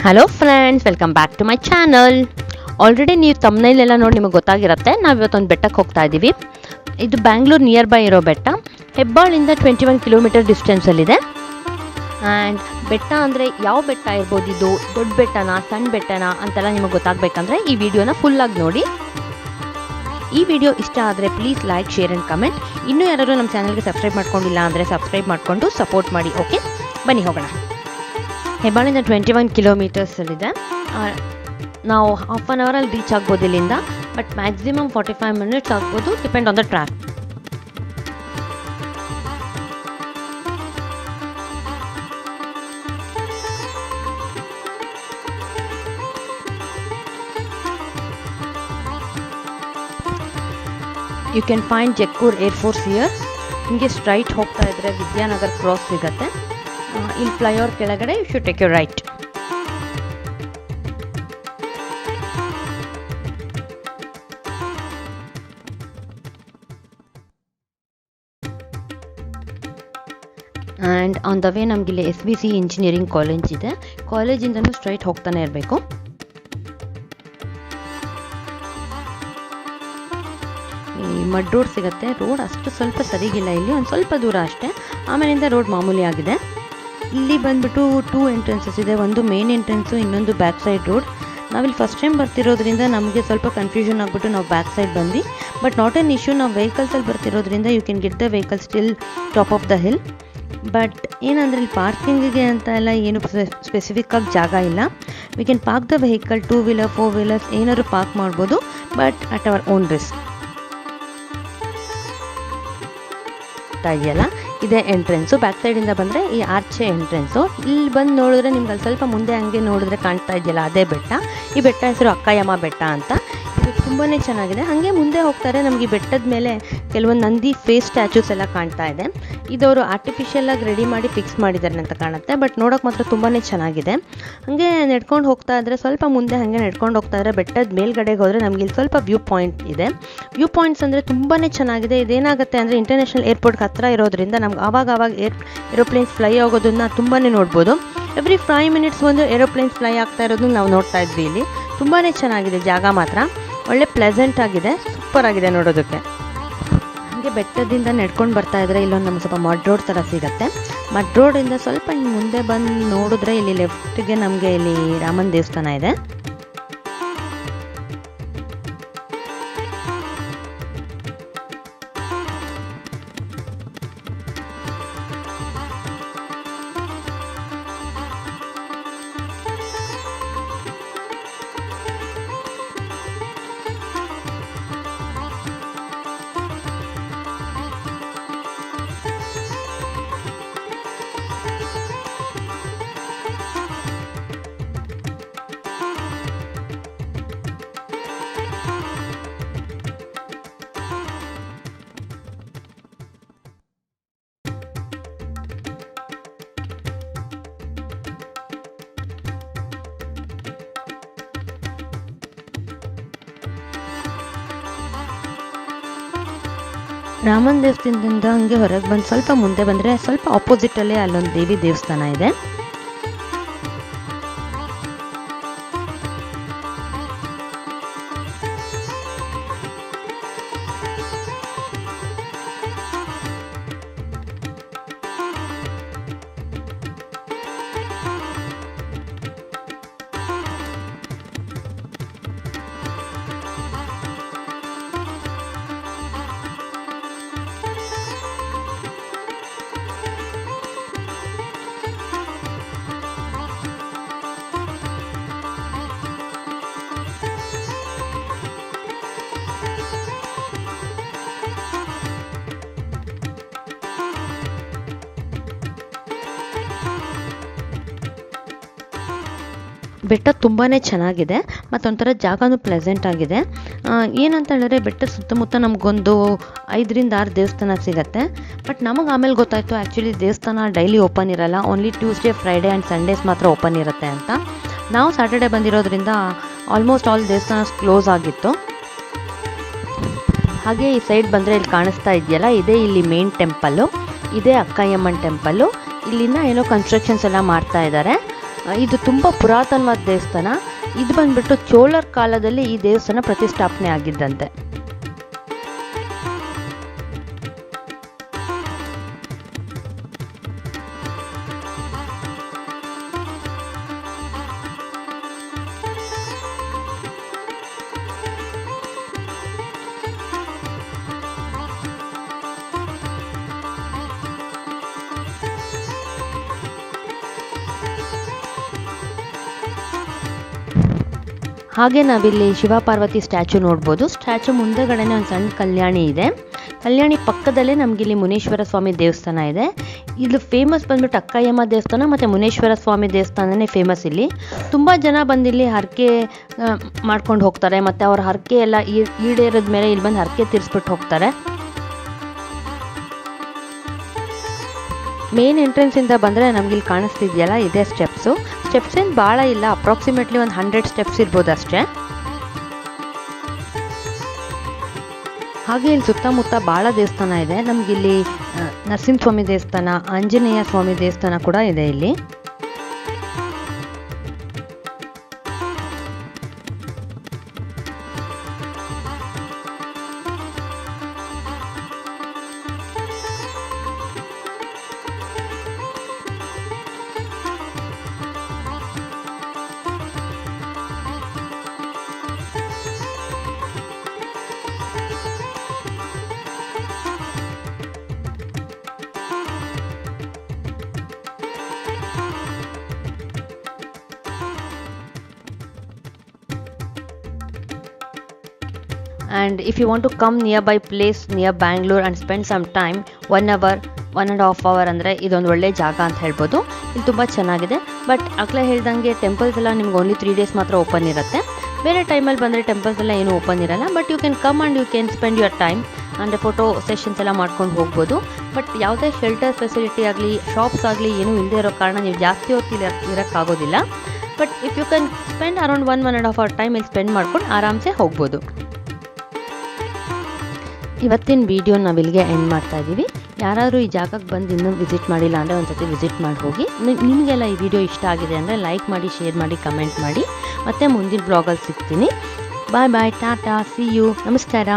Hello friends, welcome back to my channel. Already ನೀವು ತಮ್ಮನೇಲೆಲ್ಲ ನೋಡಿ ನಿಮಗೆ ಗೊತ್ತಾಗಿರುತ್ತೆ. ನಾವು ಇವತ್ತೊಂದು ಬೆಟ್ಟಕ್ಕೆ ಹೋಗ್ತಾ ಇದ್ದೀವಿ. ಇದು ಬ್ಯಾಂಗ್ಳೂರು ನಿಯರ್ ಬೈ ಇರೋ ಬೆಟ್ಟ. ಹೆಬ್ಬಾಳಿಂದ 21 ಕಿಲೋಮೀಟರ್ ಡಿಸ್ಟೆನ್ಸಲ್ಲಿದೆ. ಆ್ಯಂಡ್ ಬೆಟ್ಟ ಅಂದರೆ ಯಾವ ಬೆಟ್ಟ ಇರ್ಬೋದು, ಇದು ದೊಡ್ಡ ಬೆಟ್ಟನಾ ಸಣ್ಣ ಬೆಟ್ಟನಾ ಅಂತೆಲ್ಲ ನಿಮಗೆ ಗೊತ್ತಾಗಬೇಕಂದ್ರೆ ಈ ವಿಡಿಯೋನ ಫುಲ್ಲಾಗಿ ನೋಡಿ. ಈ ವಿಡಿಯೋ ಇಷ್ಟ ಆದರೆ please like, share and comment. ಇನ್ನೂ ಯಾರಾದರೂ ನಮ್ಮ ಚಾನಲ್ಗೆ ಸಬ್ಸ್ಕ್ರೈಬ್ ಮಾಡ್ಕೊಂಡಿಲ್ಲ ಅಂದರೆ ಸಬ್ಸ್ಕ್ರೈಬ್ ಮಾಡಿಕೊಂಡು ಸಪೋರ್ಟ್ ಮಾಡಿ. ಓಕೆ, ಬನ್ನಿ ಹೋಗೋಣ. ಹೆಬ್ಬಾಳಿಂದ 21 ಕಿಲೋಮೀಟರ್ಸಲ್ಲಿದೆ. ನಾವು ಹಾಫ್ ಆನ್ ಅವರಲ್ಲಿ ರೀಚ್ ಆಗ್ಬೋದು ಇಲ್ಲಿಂದ, ಬಟ್ ಮ್ಯಾಕ್ಸಿಮಮ್ 45 ಮಿನಿಟ್ಸ್ ಆಗ್ಬೋದು, depend on the track. You can find Jakkur air force here. ಹಿಂಗೆ ಸ್ಟ್ರೈಟ್ ಹೋಗ್ತಾ ಇದ್ದರೆ ವಿದ್ಯಾನಗರ್ ಕ್ರಾಸ್ ಸಿಗುತ್ತೆ. ಇಲ್ಲಿ ಫ್ಲೈಓವರ್ ಕೆಳಗಡೆ you should take your right. And on the way ನಮಗಿಲ್ಲಿ SVC ಇಂಜಿನಿಯರಿಂಗ್ ಕಾಲೇಜ್ ಇದೆ. ಕಾಲೇಜಿಂದನೂ ಸ್ಟ್ರೈಟ್ ಹೋಗ್ತಾನೆ ಇರಬೇಕು. ಈ ಮಡ್ ರೋಡ್ ಸಿಗುತ್ತೆ. ರೋಡ್ ಅಷ್ಟು ಸ್ವಲ್ಪ ಸರಿಗಿಲ್ಲ, ಇಲ್ಲಿ ಒಂದು ಸ್ವಲ್ಪ ದೂರ ಅಷ್ಟೇ. ಆಮೇಲಿಂದ ರೋಡ್ ಮಾಮೂಲಿ ಆಗಿದೆ. ಇಲ್ಲಿ ಬಂದ್ಬಿಟ್ಟು 2 ಎಂಟ್ರೆನ್ಸಸ್ ಇದೆ. ಒಂದು ಮೇನ್ ಎಂಟ್ರೆನ್ಸು, ಇನ್ನೊಂದು ಬ್ಯಾಕ್ ಸೈಡ್ ರೋಡ್. ನಾವಿಲ್ಲಿ ಫಸ್ಟ್ ಟೈಮ್ ಬರ್ತಿರೋದ್ರಿಂದ ನಮಗೆ ಸ್ವಲ್ಪ ಕನ್ಫ್ಯೂಷನ್ ಆಗಿಬಿಟ್ಟು ನಾವು ಬ್ಯಾಕ್ ಸೈಡ್ ಬಂದ್ವಿ. ಬಟ್ ನಾಟ್ ಎನ್ ಇಶ್ಯೂ, ನಾವು ವೆಹಿಕಲ್ಸಲ್ಲಿ ಬರ್ತಿರೋದ್ರಿಂದ you can get the vehicle still top of the hill. But ಏನಂದರೆ ಇಲ್ಲಿ ಪಾರ್ಕಿಂಗಿಗೆ ಅಂತ ಎಲ್ಲ ಏನು ಸ್ಪೆಸಿಫಿಕ್ಕಾಗಿ ಜಾಗ ಇಲ್ಲ. We can park the vehicle 2 wheeler 4 wheelers ಏನಾದ್ರು ಪಾರ್ಕ್ ಮಾಡ್ಬೋದು, but at our own risk. ಇದೆಯಲ್ಲ, ಇದೇ ಎಂಟ್ರೆನ್ಸು. ಬ್ಯಾಕ್ ಸೈಡಿಂದ ಬಂದರೆ ಈ ಆರ್ಚೆ ಎಂಟ್ರೆನ್ಸು. ಇಲ್ಲಿ ಬಂದು ನೋಡಿದ್ರೆ ನಿಮ್ಗೆ ಅಲ್ಲಿ ಸ್ವಲ್ಪ ಮುಂದೆ ಹಂಗೆ ನೋಡಿದ್ರೆ ಕಾಣ್ತಾ ಇದೆಯಲ್ಲ, ಅದೇ ಬೆಟ್ಟ. ಈ ಬೆಟ್ಟ ಹೆಸರು ಅಕ್ಕಯಮ್ಮ ಬೆಟ್ಟ ಅಂತ. ಇದು ತುಂಬಾ ಚೆನ್ನಾಗಿದೆ. ಹಾಗೆ ಮುಂದೆ ಹೋಗ್ತಾರೆ, ನಮಗೆ ಈ ಬೆಟ್ಟದ ಮೇಲೆ ಕೆಲವೊಂದು ನಂದಿ ಫೇಸ್ ಸ್ಟ್ಯಾಚ್ಯೂಸ್ ಎಲ್ಲ ಕಾಣ್ತಾ ಇದೆ. ಇದವರು ಆರ್ಟಿಫಿಷಿಯಲಾಗಿ ರೆಡಿ ಮಾಡಿ ಫಿಕ್ಸ್ ಮಾಡಿದ್ದಾರೆ ಅಂತ ಕಾಣುತ್ತೆ, ಬಟ್ ನೋಡೋಕೆ ಮಾತ್ರ ತುಂಬಾ ಚೆನ್ನಾಗಿದೆ. ಹಾಗೆ ನಡ್ಕೊಂಡು ಹೋಗ್ತಾ ಇದ್ದರೆ, ಸ್ವಲ್ಪ ಮುಂದೆ ಹಾಗೆ ನಡ್ಕೊಂಡು ಹೋಗ್ತಾ ಇದ್ದರೆ ಬೆಟ್ಟದ ಮೇಲ್ಗಡೆಗೆ ಹೋದರೆ ನಮಗೆ ಇಲ್ಲಿ ಸ್ವಲ್ಪ ವ್ಯೂ ಪಾಯಿಂಟ್ ಇದೆ. ವ್ಯೂ ಪಾಯಿಂಟ್ಸ್ ಅಂದರೆ ತುಂಬಾ ಚೆನ್ನಾಗಿದೆ. ಇದೇನಾಗುತ್ತೆ ಅಂದರೆ ಇಂಟರ್ನ್ಯಾಷನಲ್ ಏರ್ಪೋರ್ಟ್ಗೆ ಹತ್ತಿರ ಇರೋದ್ರಿಂದ ನಮ್ಗೆ ಆವಾಗ ಏರೋಪ್ಲೇನ್ಸ್ ಫ್ಲೈ ಆಗೋದನ್ನ ತುಂಬಾ ನೋಡ್ಬೋದು. ಎವ್ರಿ 5 ಮಿನಿಟ್ಸ್ ಒಂದು ಏರೋಪ್ಲೇನ್ಸ್ ಫ್ಲೈ ಆಗ್ತಾ ಇರೋದನ್ನ ನಾವು ನೋಡ್ತಾ ಇದ್ವಿ. ಇಲ್ಲಿ ತುಂಬಾ ಚೆನ್ನಾಗಿದೆ ಜಾಗ ಮಾತ್ರ. ಒಳ್ಳೆ ಪ್ಲೆಸೆಂಟ್ ಆಗಿದೆ, ಸೂಪರ್ ಆಗಿದೆ ನೋಡೋದಕ್ಕೆ. ಹಾಗೆ ಬೆಟ್ಟದಿಂದ ನಡ್ಕೊಂಡು ಬರ್ತಾ ಇದ್ರೆ ಇಲ್ಲೊಂದು ನಮ್ಗೆ ಸ್ವಲ್ಪ ಮಡ್ ರೋಡ್ ಥರ ಸಿಗುತ್ತೆ. ಮಡ್ ರೋಡಿಂದ ಸ್ವಲ್ಪ ಹಿಂಗೆ ಮುಂದೆ ಬಂದು ನೋಡಿದ್ರೆ ಇಲ್ಲಿ ಲೆಫ್ಟ್ಗೆ ನಮಗೆ ಇಲ್ಲಿ ರಾಮನ ದೇವಸ್ಥಾನ ಇದೆ. ರಾಮನ ದೇವಸ್ಥಾನದಿಂದ ಹಂಗೆ ಹೊರಗೆ ಬಂದು ಸ್ವಲ್ಪ ಮುಂದೆ ಬಂದರೆ ಸ್ವಲ್ಪ ಆಪೋಸಿಟಲ್ಲೇ ಅಲ್ಲೊಂದು ದೇವಿ ದೇವಸ್ಥಾನ ಇದೆ. ಬೆಟ್ಟ ತುಂಬಾ ಚೆನ್ನಾಗಿದೆ, ಮತ್ತೊಂಥರ ಜಾಗನೂ ಪ್ಲೆಸೆಂಟ್ ಆಗಿದೆ. ಏನಂತ ಹೇಳಿದ್ರೆ ಬೆಟ್ಟದ ಸುತ್ತಮುತ್ತ ನಮಗೊಂದು 5-6 ದೇವಸ್ಥಾನ ಸಿಗುತ್ತೆ. ಬಟ್ ನಮಗೆ ಆಮೇಲೆ ಗೊತ್ತಾಯಿತು ಆ್ಯಕ್ಚುಲಿ ದೇವಸ್ಥಾನ ಡೈಲಿ ಓಪನ್ ಇರಲ್ಲ, only Tuesday, Friday and Sundays ಮಾತ್ರ ಓಪನ್ ಇರುತ್ತೆ ಅಂತ. ನಾವು ಸ್ಯಾಟರ್ಡೇ ಬಂದಿರೋದ್ರಿಂದ ಆಲ್ಮೋಸ್ಟ್ ಆಲ್ ದೇವಸ್ಥಾನ ಕ್ಲೋಸ್ ಆಗಿತ್ತು. ಹಾಗೆ ಈ ಸೈಡ್ ಬಂದರೆ ಇಲ್ಲಿ ಕಾಣಿಸ್ತಾ ಇದೆಯಲ್ಲ, ಇದೇ ಇಲ್ಲಿ ಮೇನ್ ಟೆಂಪಲ್ಲು, ಇದೇ ಅಕ್ಕಯ್ಯಮ್ಮನ ಟೆಂಪಲ್ಲು. ಇಲ್ಲಿಂದ ಏನೋ ಕನ್ಸ್ಟ್ರಕ್ಷನ್ಸ್ ಎಲ್ಲ ಮಾಡ್ತಾ ಇದ್ದಾರೆ. ಇದು ತುಂಬ ಪುರಾತನವಾದ ದೇವಸ್ಥಾನ. ಇದು ಬಂದ್ಬಿಟ್ಟು ಚೋಳರ ಕಾಲದಲ್ಲಿ ಈ ದೇವಸ್ಥಾನ ಪ್ರತಿಷ್ಠಾಪನೆ ಆಗಿದ್ದಂತೆ. ಹಾಗೆ ನಾವಿಲ್ಲಿ ಶಿವ ಪಾರ್ವತಿ ಸ್ಟ್ಯಾಚು ನೋಡ್ಬೋದು. ಸ್ಟ್ಯಾಚು ಮುಂದೆಗಡೆನೇ ಒಂದು ಸಣ್ಣ ಕಲ್ಯಾಣಿ ಇದೆ. ಕಲ್ಯಾಣಿ ಪಕ್ಕದಲ್ಲೇ ನಮಗಿಲ್ಲಿ ಮುನೇಶ್ವರ ಸ್ವಾಮಿ ದೇವಸ್ಥಾನ ಇದೆ. ಇದು ಫೇಮಸ್ ಬಂದ್ಬಿಟ್ಟು ಅಕ್ಕಯ್ಯಮ್ಮ ದೇವಸ್ಥಾನ ಮತ್ತು ಮುನೇಶ್ವರ ಸ್ವಾಮಿ ದೇವಸ್ಥಾನನೇ ಫೇಮಸ್. ಇಲ್ಲಿ ತುಂಬ ಜನ ಬಂದಿಲ್ಲಿ ಹರಕೆ ಮಾಡ್ಕೊಂಡು ಹೋಗ್ತಾರೆ, ಮತ್ತು ಅವ್ರ ಹರಕೆ ಎಲ್ಲ ಈಡೇರಿದ ಮೇಲೆ ಇಲ್ಲಿ ಬಂದು ಹರಕೆ ತೀರಿಸ್ಬಿಟ್ಟು ಹೋಗ್ತಾರೆ. ಮೇನ್ ಎಂಟ್ರೆನ್ಸಿಂದ ಬಂದರೆ ನಮಗಿಲ್ಲಿ ಕಾಣಿಸ್ತಿದೆಯಲ್ಲ, ಇದೇ ಸ್ಟೆಪ್ಸು. ಸ್ಟೆಪ್ಸ್ ಏನು ಭಾಳ ಇಲ್ಲ, ಅಪ್ರಾಕ್ಸಿಮೇಟ್ಲಿ ಒಂದು 100 ಸ್ಟೆಪ್ಸ್ ಇರ್ಬೋದು ಅಷ್ಟೇ. ಹಾಗೆ ಇಲ್ಲಿ ಸುತ್ತಮುತ್ತ ಭಾಳ ದೇವಸ್ಥಾನ ಇದೆ. ನಮಗಿಲ್ಲಿ ನರಸಿಂಹಸ್ವಾಮಿ ದೇವಸ್ಥಾನ, ಆಂಜನೇಯ ಸ್ವಾಮಿ ದೇವಸ್ಥಾನ ಕೂಡ ಇದೆ ಇಲ್ಲಿ. And if you want to come nearby place near Bangalore and spend some time, 1 hour 1.5 hour ಅಂದರೆ ಇದೊಂದು ಒಳ್ಳೆ ಜಾಗ ಅಂತ ಹೇಳ್ಬೋದು. ಇಲ್ಲಿ ತುಂಬ ಚೆನ್ನಾಗಿದೆ. ಬಟ್ ಆಗಲೇ ಹೇಳ್ದಂಗೆ ಟೆಂಪಲ್ಸ್ ಎಲ್ಲ ನಿಮ್ಗೆ ಓನ್ಲಿ 3 days ಮಾತ್ರ ಓಪನ್ ಇರುತ್ತೆ. ಬೇರೆ ಟೈಮಲ್ಲಿ ಬಂದರೆ ಟೆಂಪಲ್ಸ್ ಎಲ್ಲ ಏನೂ ಓಪನ್ ಇರಲ್ಲ. But you can come and you can spend your time ಅಂದರೆ ಫೋಟೋ ಸೆಷನ್ಸ್ ಎಲ್ಲ ಮಾಡ್ಕೊಂಡು ಹೋಗ್ಬೋದು. ಬಟ್ ಯಾವುದೇ ಶೆಲ್ಟರ್ ಫೆಸಿಲಿಟಿ ಆಗಲಿ ಶಾಪ್ಸ್ ಆಗಲಿ ಏನೂ ಇಲ್ಲದೆ ಇರೋ ಕಾರಣ ನೀವು ಜಾಸ್ತಿ ಹೊತ್ತು ಇರೋಕ್ಕಾಗೋದಿಲ್ಲ. But if you can spend around 1.5 hour time ಇಲ್ಲಿ ಸ್ಪೆಂಡ್ ಮಾಡ್ಕೊಂಡು ಆರಾಮ್ಸೆ ಹೋಗ್ಬೋದು. ಇವತ್ತಿನ ವಿಡಿಯೋ ನಾವು ಇಲ್ಲಿಗೆ ಎಂಡ್ ಮಾಡ್ತಾ ಇದ್ದೀವಿ. ಯಾರಾದರೂ ಈ ಜಾಗಕ್ಕೆ ಬಂದು ಇನ್ನೂ ವಿಸಿಟ್ ಮಾಡಿಲ್ಲ ಅಂದರೆ ಒಂದು ಸತಿ ವಿಸಿಟ್ ಮಾಡಿ ಹೋಗಿ. ನಿಮಗೆಲ್ಲ ಈ ವಿಡಿಯೋ ಇಷ್ಟ ಆಗಿದೆ ಅಂದರೆ ಲೈಕ್ ಮಾಡಿ, ಶೇರ್ ಮಾಡಿ, ಕಮೆಂಟ್ ಮಾಡಿ. ಮತ್ತೆ ಮುಂದಿನ ಬ್ಲಾಗಲ್ಲಿ ಸಿಗ್ತೀನಿ. ಬಾಯ್ ಬಾಯ್, ಟಾಟಾ, ಸಿ ಯು, ನಮಸ್ಕಾರ.